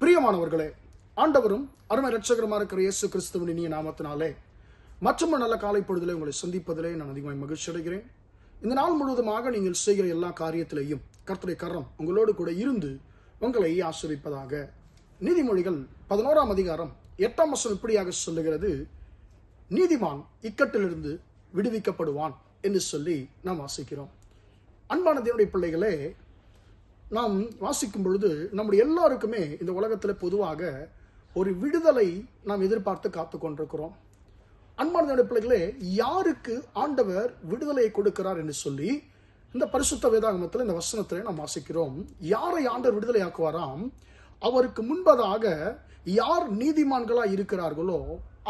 பிரியமானவர்களே, ஆண்டவரும் அருமை இரட்சகருமா இருக்கிற இயேசு கிறிஸ்துவின் இனிய நாமத்தினாலே மற்றும் நல்ல காலை பொழுதிலே உங்களை சந்திப்பதிலே நான் அதிகமாக மகிழ்ச்சி அடைகிறேன். இந்த நாள் முழுவதுமாக நீங்கள் செய்கிற எல்லா காரியத்திலேயும் கர்த்தருடைய கரம் உங்களோடு கூட இருந்து உங்களை ஆசீர்வதிப்பதாக. நீதிமொழிகள் 11ஆம் அதிகாரம் 8ஆம் வசனம் இப்படியாக சொல்லுகிறது, நீதிமான் இக்கட்டிலிருந்து விடுவிக்கப்படுவான் என்று சொல்லி நாம் வாசிக்கிறோம். அன்பான தேவனுடைய பிள்ளைகளே, நாம் வாசிக்கும் பொழுது நம்முடைய எல்லாருக்குமே இந்த உலகத்தில் பொதுவாக ஒரு விடுதலை நாம் எதிர்பார்த்து காத்து கொண்டிருக்கிறோம். அன்பான பிள்ளைகளே, யாருக்கு ஆண்டவர் விடுதலையை கொடுக்கிறார் என்று சொல்லி இந்த பரிசுத்த வேதாகமத்தில் இந்த வசனத்தில் நாம் வாசிக்கிறோம். யாரை ஆண்டவர் விடுதலை ஆக்குவாராம்? அவருக்கு முன்பதாக யார் நீதிமான்களா இருக்கிறார்களோ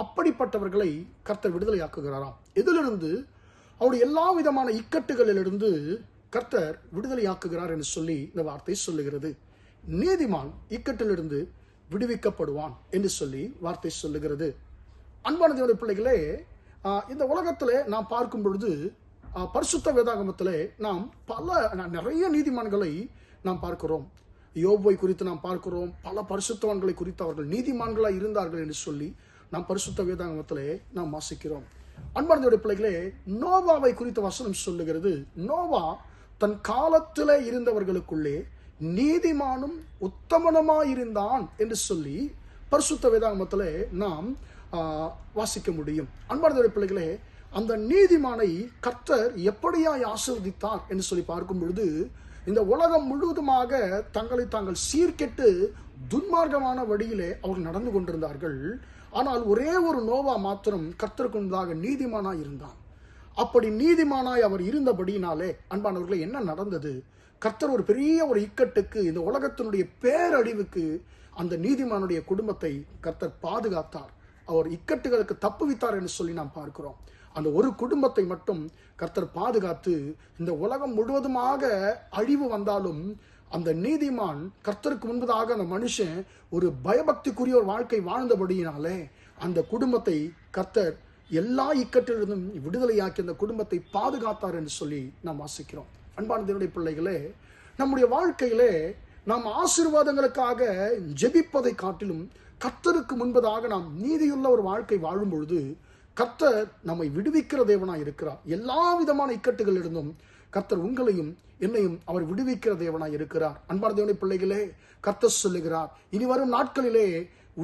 அப்படிப்பட்டவர்களை கர்த்தர் விடுதலை ஆக்குகிறாராம். இதிலிருந்து அவருடைய எல்லா விதமான இக்கட்டுகளிலிருந்து கர்த்தர் விடுதலையாக்குகிறார் என்று சொல்லி இந்த வார்த்தை சொல்லுகிறது. நீதிமான் இக்கட்டிலிருந்து விடுவிக்கப்படுவான் என்று சொல்லி வார்த்தை சொல்லுகிறது. அன்பான தேவனுடைய பிள்ளைகளே, இந்த உலகத்திலே நாம் பார்க்கும் பொழுது பரிசுத்த வேதாகமத்திலே நாம் நிறைய நீதிமான்களை நாம் பார்க்கிறோம். யோபை குறித்து நாம் பார்க்கிறோம். பல பரிசுத்தவான்களை குறித்து அவர்கள் நீதிமான்களாய் இருந்தார்கள் என்று சொல்லி நாம் பரிசுத்த வேதாகமத்திலே நாம் வாசிக்கிறோம். அன்பான தேவனுடைய பிள்ளைகளே, நோவாவை குறித்த வசனம் சொல்லுகிறது, நோவா தன் காலத்திலே இருந்தவர்களுக்குள்ளே நீதிமானும் உத்தமனுமாயிருந்தான் என்று சொல்லி பரிசுத்த வேதாகமத்திலே நாம் வாசிக்க முடியும். அன்பான பிள்ளைகளே, அந்த நீதிமானை கர்த்தர் எப்படியாய் ஆசீர்வதித்தார் என்று சொல்லி பார்க்கும் பொழுது, இந்த உலகம் முழுவதுமாக தங்களை தாங்கள் சீர்கெட்டு துன்மார்க்கமான வழியிலே அவர்கள் நடந்து கொண்டிருந்தார்கள். ஆனால் ஒரே ஒரு நோவா மாத்திரம் கர்த்தருக்கு முன்பாக நீதிமானாய் இருந்தான். அப்படி நீதிமானாய் அவர் இருந்தபடினாலே அன்பானவர்களே, என்ன நடந்தது? கர்த்தர் ஒரு பெரிய ஒரு இக்கட்டுக்கு, இந்த உலகத்தினுடைய பேரழிவுக்கு அந்த நீதிமானுடைய குடும்பத்தை கர்த்தர் பாதுகாத்தார். அவர் இக்கட்டுகளுக்கு தப்புவித்தார் என்று சொல்லி நாம் பார்க்கிறோம். அந்த ஒரு குடும்பத்தை மட்டும் கர்த்தர் பாதுகாத்து, இந்த உலகம் முழுவதுமாக அழிவு வந்தாலும் அந்த நீதிமான் கர்த்தருக்கு முன்பதாக அந்த மனுஷன் ஒரு பயபக்திக்குரிய ஒரு வாழ்க்கை வாழ்ந்தபடியினாலே அந்த குடும்பத்தை கர்த்தர் எல்லா இக்கட்டிலிருந்தும் விடுதலையாக்கி அந்த குடும்பத்தை பாதுகாத்தார் என்று சொல்லி நாம் வாசிக்கிறோம். அன்பான தேவனுடைய பிள்ளைகளே, நம்முடைய வாழ்க்கையிலே நாம் ஆசீர்வாதங்களுக்காக ஜெபிப்பதை காட்டிலும் கர்த்தருக்கு முன்பதாக நாம் நீதியுள்ள ஒரு வாழ்க்கை வாழும் பொழுது கர்த்தர் நம்மை விடுவிக்கிற தேவனாய் இருக்கிறார். எல்லா விதமான இக்கட்டுகளிலிருந்தும் கர்த்தர் உங்களையும் என்னையும் அவர் விடுவிக்கிற தேவனாய் இருக்கிறார். அன்பான தேவனுடைய பிள்ளைகளே, கர்த்தர் சொல்லுகிறார், இனி வரும் நாட்களிலே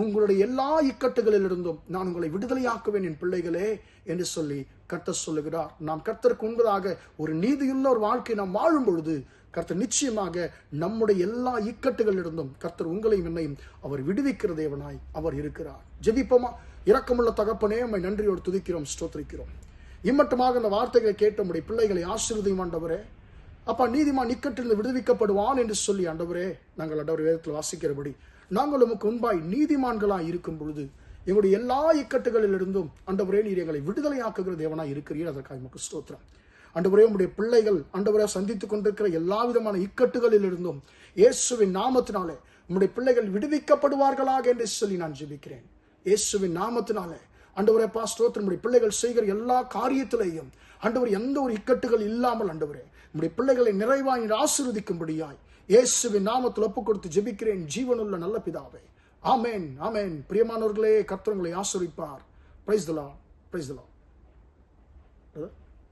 உங்களுடைய எல்லா இக்கட்டுகளிலிருந்தும் நான் உங்களை விடுதலையாக்குவேன் என் பிள்ளைகளே என்று சொல்லி கர்த்தர் சொல்லுகிறார். நாம் கர்த்தருக்கு முன்பதாக ஒரு நீதியுள்ள ஒரு வாழ்க்கை நாம் வாழும் பொழுது கர்த்தர் நிச்சயமாக நம்முடைய எல்லா இக்கட்டுகளிலிருந்தும் கர்த்தர் உங்களையும் என்னையும் அவர் விடுவிக்கிற தேவனாய் அவர் இருக்கிறார். ஜெபிப்போமா? இரக்கமுள்ள தகப்பனே, உம்மை நன்றியோடு துதிக்கிறோம், ஸ்தோத்திரிக்கிறோம். இம்மட்டுமாக இந்த வார்த்தைகளை கேட்ட நம்முடைய பிள்ளைகளை ஆசீர்வதியும் ஆண்டவரே. அப்பா, நீதிமான் இக்கட்டிலிருந்து விடுவிக்கப்படுவான் என்று சொல்லி ஆண்டவரே, நாங்கள் ஆண்டவர் வேதத்தில் வாசிக்கிறபடி நாங்கள் உமக்கு முன்பாய் நீதிமான்களாய் இருக்கும் பொழுது எங்களுடைய எல்லா இக்கட்டுகளிலிருந்தும் ஆண்டவரே நீர் எங்களை விடுதலையாக்குகிற தேவனாய் இருக்கிறீர். அதற்காக உமக்கு ஸ்தோத்திரம். ஆண்டவரே, உம்முடைய பிள்ளைகள் ஆண்டவரே சந்தித்துக் கொண்டிருக்கிற எல்லா விதமான இக்கட்டுகளிலிருந்தும் இயேசுவின் நாமத்தினாலே உம்முடைய பிள்ளைகள் விடுவிக்கப்படுவார்களாக என்று சொல்லி நான் ஜெபிக்கிறேன். இயேசுவின் நாமத்தினாலே ஆண்டவரே ஸ்தோத்திரம். நம்முடைய பிள்ளைகள் செய்கிற எல்லா காரியத்திலேயும் ஆண்டவர் எந்த ஒரு இக்கட்டுகள் இல்லாமல் ஆண்டவரே நம்முடைய பிள்ளைகளை நிறைவாய் ஆசீர்வதிக்கும்படியாய் இயேசுவின் நாமத்தில் ஒப்புக் கொடுத்து ஜெபிக்கிறேன், ஜீவனுள்ள நல்ல பிதாவே. ஆமென், ஆமென். பிரியமானவர்களே, கர்த்தர் உங்களை ஆசீர்வதிப்பார். Praise the Lord, praise the Lord.